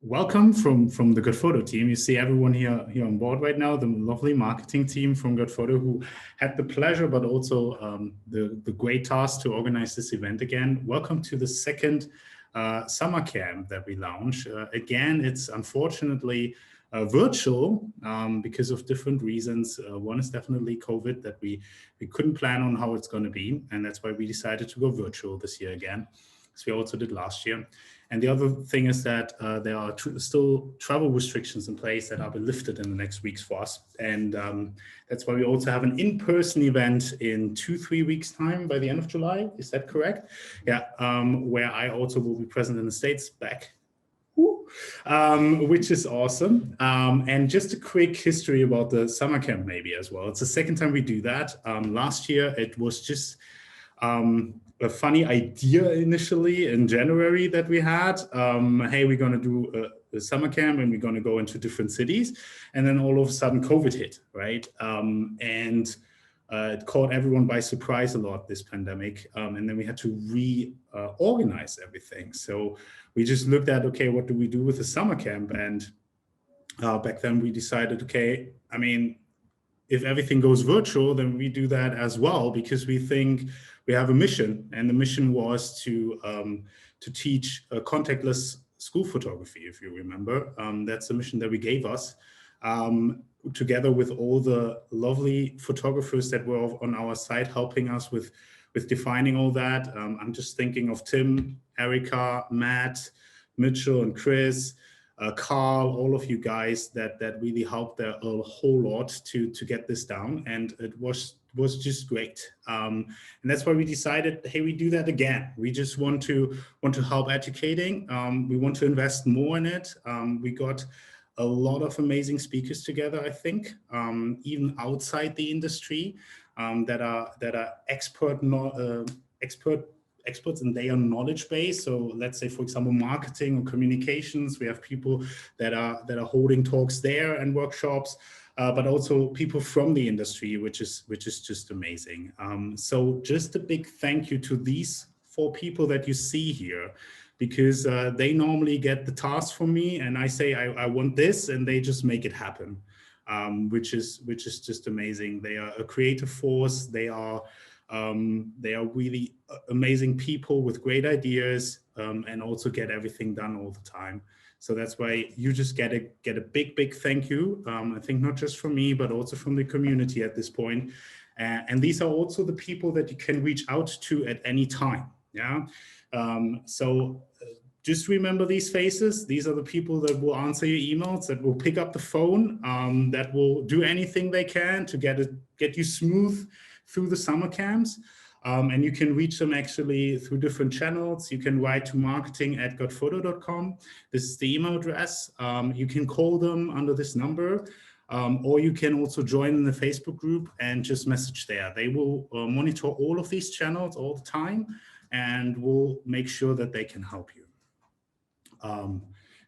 Welcome from the Godphoto team. You see everyone here on board right now, the lovely marketing team from Godphoto who had the pleasure, but also the great task to organize this event again. Welcome to the second summer camp that we launched. Again, it's unfortunately virtual because of different reasons. One is definitely COVID, that we couldn't plan on how it's going to be, and that's why we decided to go virtual this year again, as we also did last year. And the other thing is that there are still travel restrictions in place that will be lifted in the next weeks for us. And that's why we also have an in-person event in 2-3 weeks time by the end of July. Is that correct? Yeah, where I also will be present in the States back. Which is awesome. And just a quick history about the summer camp maybe as well. It's the second time we do that. Last year, it was just a funny idea initially in January that we had. Hey, we're going to do a summer camp and we're going to go into different cities. And then all of a sudden COVID hit, right? And it caught everyone by surprise a lot, this pandemic. And then we had to reorganize everything. So we just looked at, okay, what do we do with the summer camp? And back then we decided, okay, I mean, if everything goes virtual, then we do that as well, because we think we have a mission, and the mission was to teach contactless school photography, if you remember. That's the mission that we gave us, together with all the lovely photographers that were on our site helping us with defining all that. I'm just thinking of Tim, Erica, Matt, Mitchell, and Chris. Carl, all of you guys that really helped a whole lot to get this down, and it was just great. And that's why we decided, hey, we do that again. We just want to help educating. We want to invest more in it. We got a lot of amazing speakers together, I think, even outside the industry, that are experts in their knowledge base. So let's say, for example, marketing or communications, we have people that are holding talks there and workshops, but also people from the industry, which is just amazing. So just a big thank you to these 4 people that you see here, because they normally get the task from me and I say, I want this, and they just make it happen, which is just amazing. They are a creative force. They are really amazing people with great ideas, and also get everything done all the time. So that's why you just get a big thank you. I think not just from me, but also from the community at this point. And these are also the people that you can reach out to at any time. Yeah. Just remember these faces. These are the people that will answer your emails, that will pick up the phone, that will do anything they can to get you smooth through the summer camps. And you can reach them actually through different channels. You can write to marketing@godphoto.com. This is the email address. You can call them under this number, or you can also join in the Facebook group and just message there. They will monitor all of these channels all the time, and will make sure that they can help you. And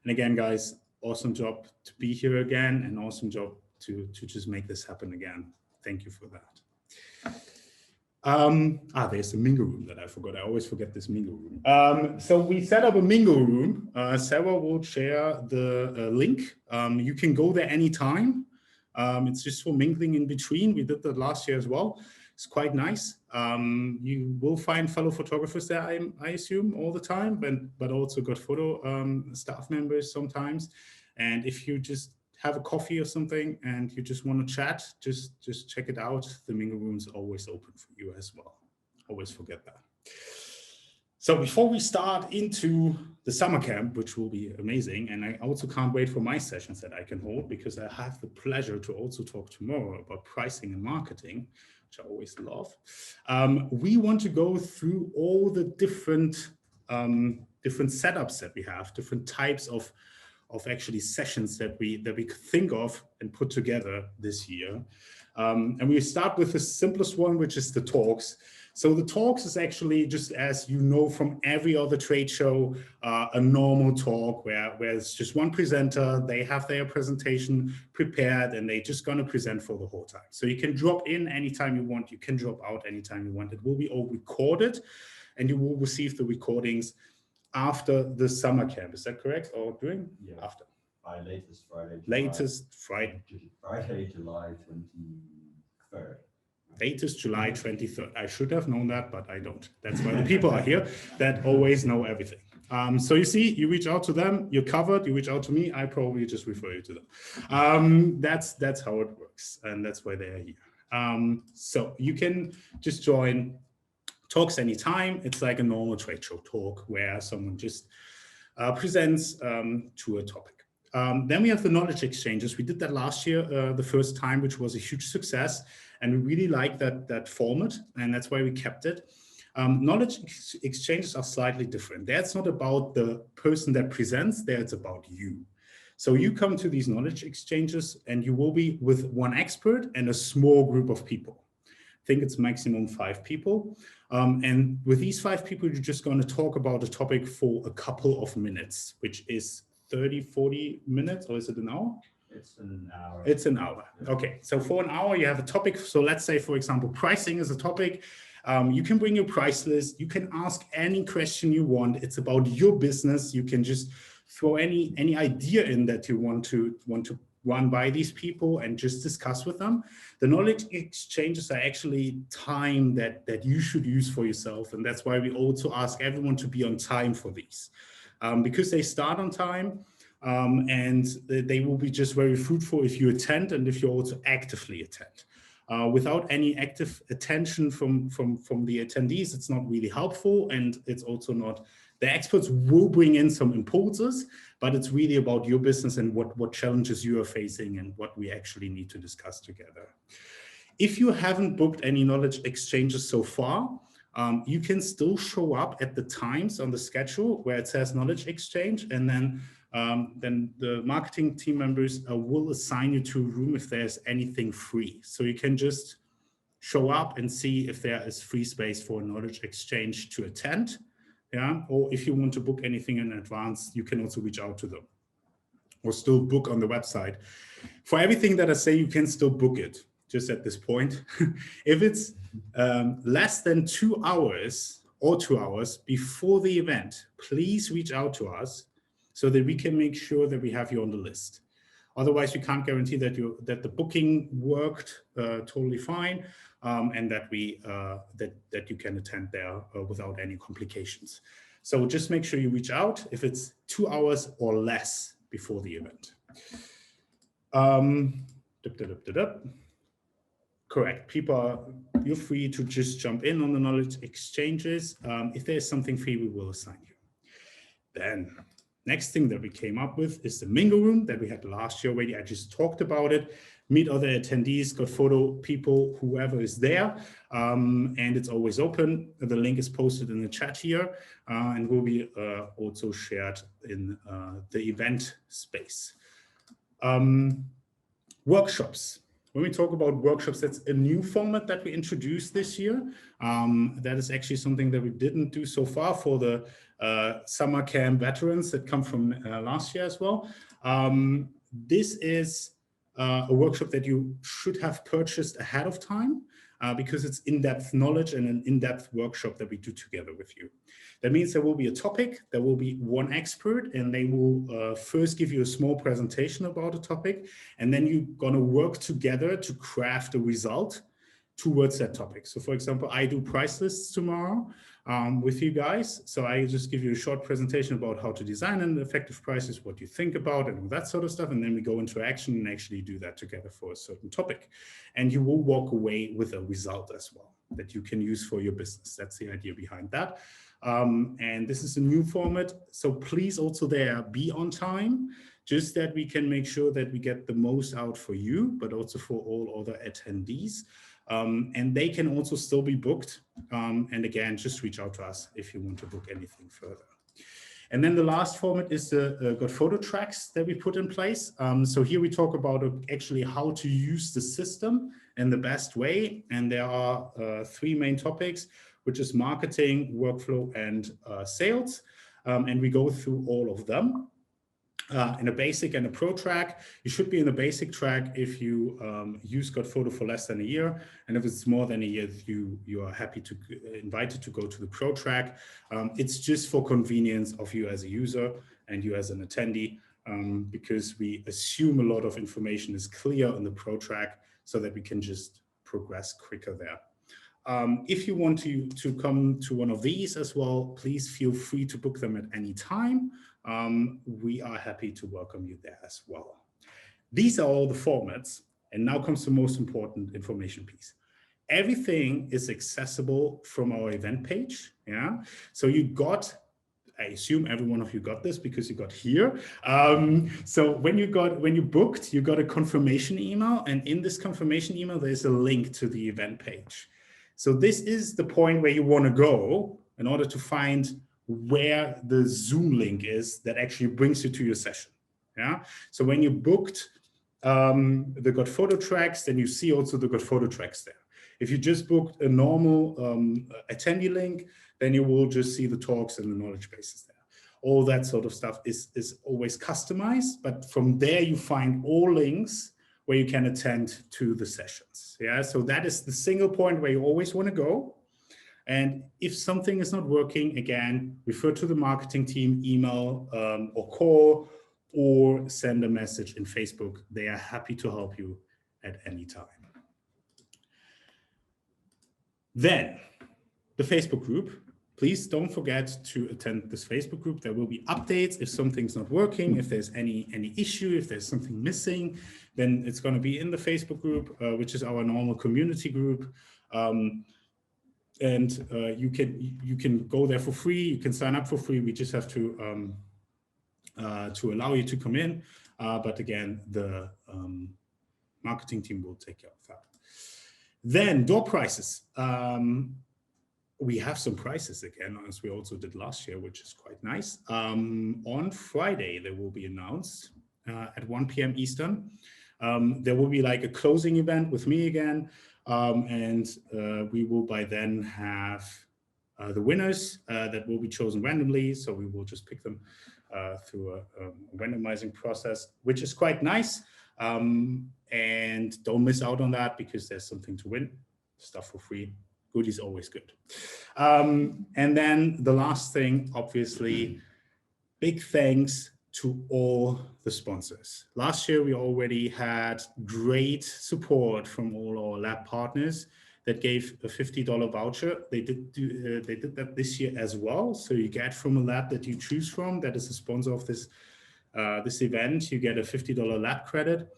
again, guys, awesome job to be here again, and awesome job to just make this happen again. Thank you for that. There's the mingle room that I forgot. I always forget this mingle room. So we set up a mingle room. Sarah will share the link. You can go there anytime. It's just for mingling in between. We did that last year as well. It's quite nice. You will find fellow photographers there, I assume, all the time, but also Godphoto staff members sometimes. And if you just have a coffee or something and you just want to chat, just check it out. The mingle room is always open for you as well. Always forget that. So before we start into the summer camp, which will be amazing, and I also can't wait for my sessions that I can hold, because I have the pleasure to also talk tomorrow about pricing and marketing, which I always love. We want to go through all the different setups that we have, different types of actually sessions that we could think of and put together this year. And we start with the simplest one, which is the talks. So the talks is actually, just as you know from every other trade show, a normal talk where it's just one presenter. They have their presentation prepared and they're just going to present for the whole time. So you can drop in anytime you want. You can drop out anytime you want. It will be all recorded, and you will receive the recordings after the summer camp. Is that correct? Or during? Yeah. After. By latest Friday. Latest Friday. Friday, July 23rd. Latest July 23rd. I should have known that, but I don't. That's why the people are here that always know everything. So you see, you reach out to them, you're covered. You reach out to me, I probably just refer you to them. That's how it works, and that's why they are here. So you can just join talks anytime. It's like a normal trade show talk where someone just presents to a topic. Then we have the knowledge exchanges. We did that last year, the first time, which was a huge success. And we really like that format, and that's why we kept it. Knowledge exchanges are slightly different. That's not about the person that presents, there it's about you. So you come to these knowledge exchanges and you will be with one expert and a small group of people. I think it's maximum 5 people. And with these 5 people, you're just going to talk about a topic for a couple of minutes, which is 30, 40 minutes, or is it an hour? It's an hour. It's an hour. Okay, so for an hour, you have a topic. So let's say, for example, pricing is a topic. You can bring your price list. You can ask any question you want. It's about your business. You can just throw any idea in that you want to run by these people and just discuss with them. The knowledge exchanges are actually time that you should use for yourself. And that's why we also ask everyone to be on time for these, because they start on time. And they will be just very fruitful if you attend and if you also actively attend. Without any active attention from the attendees, it's not really helpful, and it's also not, the experts will bring in some impulses, but it's really about your business and what challenges you are facing and what we actually need to discuss together. If you haven't booked any knowledge exchanges so far, you can still show up at the times on the schedule where it says knowledge exchange, and then the marketing team members will assign you to a room if there's anything free. So you can just show up and see if there is free space for a knowledge exchange to attend. Yeah, or if you want to book anything in advance, you can also reach out to them or still book on the website. For everything that I say, you can still book it just at this point. If it's less than 2 hours or 2 hours before the event, please reach out to us so that we can make sure that we have you on the list. Otherwise, we can't guarantee that the booking worked totally fine, and that you can attend there without any complications. So just make sure you reach out if it's 2 hours or less before the event. Correct. You're free to just jump in on the knowledge exchanges. If there's something free, we will assign you. Then next thing that we came up with is the Mingle Room that we had last year already. I just talked about it. Meet other attendees, got photo people, whoever is there. And it's always open. The link is posted in the chat here and will be also shared in the event space. Workshops. When we talk about workshops, that's a new format that we introduced this year. That is actually something that we didn't do so far for the summer camp veterans that come from last year as well. This is a workshop that you should have purchased ahead of time because it's in-depth knowledge and an in-depth workshop that we do together with you. That means there will be a topic, there will be one expert, and they will first give you a small presentation about a topic, and then you're gonna work together to craft a result towards that topic. So for example, I do price lists tomorrow with you guys. So I just give you a short presentation about how to design an effective prices, what you think about and all that sort of stuff. And then we go into action and actually do that together for a certain topic. And you will walk away with a result as well that you can use for your business. That's the idea behind that. And this is a new format. So please also there be on time, just that we can make sure that we get the most out for you, but also for all other attendees. And they can also still be booked. And again, just reach out to us if you want to book anything further. And then the last format is the Godphoto tracks that we put in place. So here we talk about actually how to use the system in the best way. And there are 3 main topics, which is marketing, workflow, and sales. And we go through all of them. in a basic and a pro track. You should be in the basic track if you use Godphoto for less than a year. And if it's more than a year, you are happy to invited to go to the pro track. It's just for convenience of you as a user and you as an attendee, because we assume a lot of information is clear on the pro track so that we can just progress quicker there. If you want to come to one of these as well, please feel free to book them at any time. We are happy to welcome you there as well. These are all the formats. And now comes the most important information piece. Everything is accessible from our event page. Yeah. So you got, I assume every one of you got this because you got here. So when you booked, you got a confirmation email, and in this confirmation email, there's a link to the event page. So this is the point where you want to go in order to find where the Zoom link is that actually brings you to your session. Yeah. So when you booked the Godphoto tracks, then you see also the Godphoto tracks there. If you just booked a normal attendee link, then you will just see the talks and the knowledge bases there. All that sort of stuff is always customized, but from there you find all links where you can attend to the sessions. Yeah, so that is the single point where you always want to go. And if something is not working, again, refer to the marketing team, email or call, or send a message in Facebook. They are happy to help you at any time. Then the Facebook group. Please don't forget to attend this Facebook group. There will be updates if something's not working, if there's any issue, if there's something missing, then it's going to be in the Facebook group, which is our normal community group. You can go there for free. You can sign up for free. We just have to allow you to come in. But again, the marketing team will take care of that. Then door prices. We have some prices again, as we also did last year, which is quite nice. On Friday, they will be announced at 1 p.m. Eastern. There will be like a closing event with me again. We will by then have the winners that will be chosen randomly. So we will just pick them through a randomizing process, which is quite nice. And don't miss out on that because there's something to win, stuff for free. Good is always good. And then the last thing, obviously, big thanks to all the sponsors. Last year, we already had great support from all our lab partners that gave a $50 voucher. They did that this year as well. So you get from a lab that you choose from, that is a sponsor of this, this event, you get a $50 lab credit.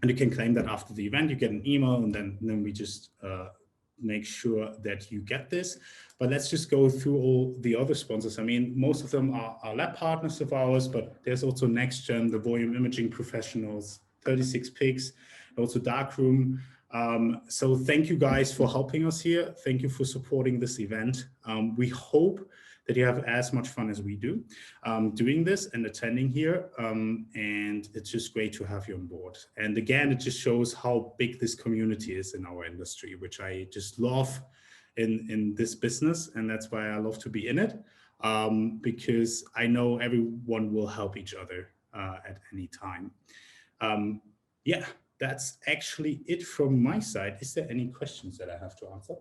And you can claim that after the event, you get an email, and then we just make sure that you get this. But let's just go through all the other sponsors. I mean, most of them are lab partners of ours, but there's also NextGen, the Volume Imaging Professionals, 36 Pigs, also Darkroom. So thank you guys for helping us here. Thank you for supporting this event. We hope that you have as much fun as we do doing this and attending here. And it's just great to have you on board. And again, it just shows how big this community is in our industry, which I just love in this business. And that's why I love to be in it, because I know everyone will help each other at any time. Yeah, that's actually it from my side. Is there any questions that I have to answer?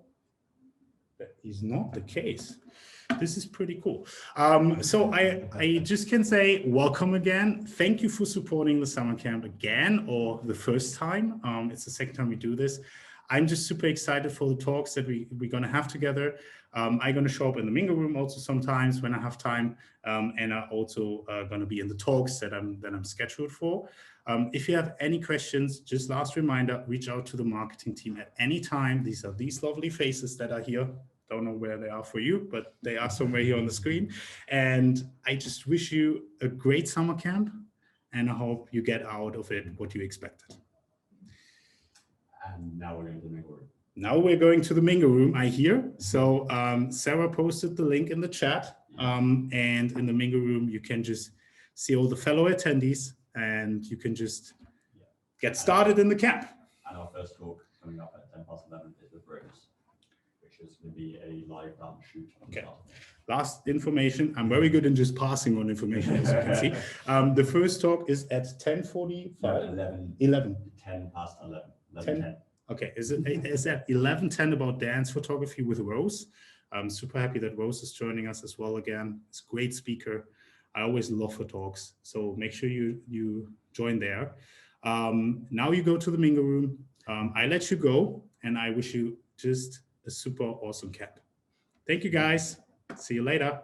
That is not the case. This is pretty cool. So I just can say welcome again. Thank you for supporting the summer camp again, or the first time. It's the second time we do this. I'm just super excited for the talks that we're going to have together. I'm going to show up in the Mingle room also sometimes when I have time, and I'm also going to be in the talks that I'm scheduled for. If you have any questions, just last reminder, reach out to the marketing team at any time. These are these lovely faces that are here. Don't know where they are for you, but they are somewhere here on the screen. And I just wish you a great summer camp, and I hope you get out of it what you expected. And now we're going to the Mingle room. Now we're going to the Mingle room, I hear. So Sarah posted the link in the chat. And in the Mingle room, you can just see all the fellow attendees, and you can just get started in the camp. And our first talk coming up at 11:10 is with Rose, which is going to be a live round shoot. Okay. last information. I'm very good in just passing on information, as you can see. The first talk is at 10:45. No, 11. 10 past 11. 10. 10. Okay, is that 11:10 about dance photography with Rose? I'm super happy that Rose is joining us as well again. It's a great speaker. I always love her talks, so make sure you join there. Now you go to the Mingle Room. I let you go, and I wish you just a super awesome camp. Thank you, guys. See you later.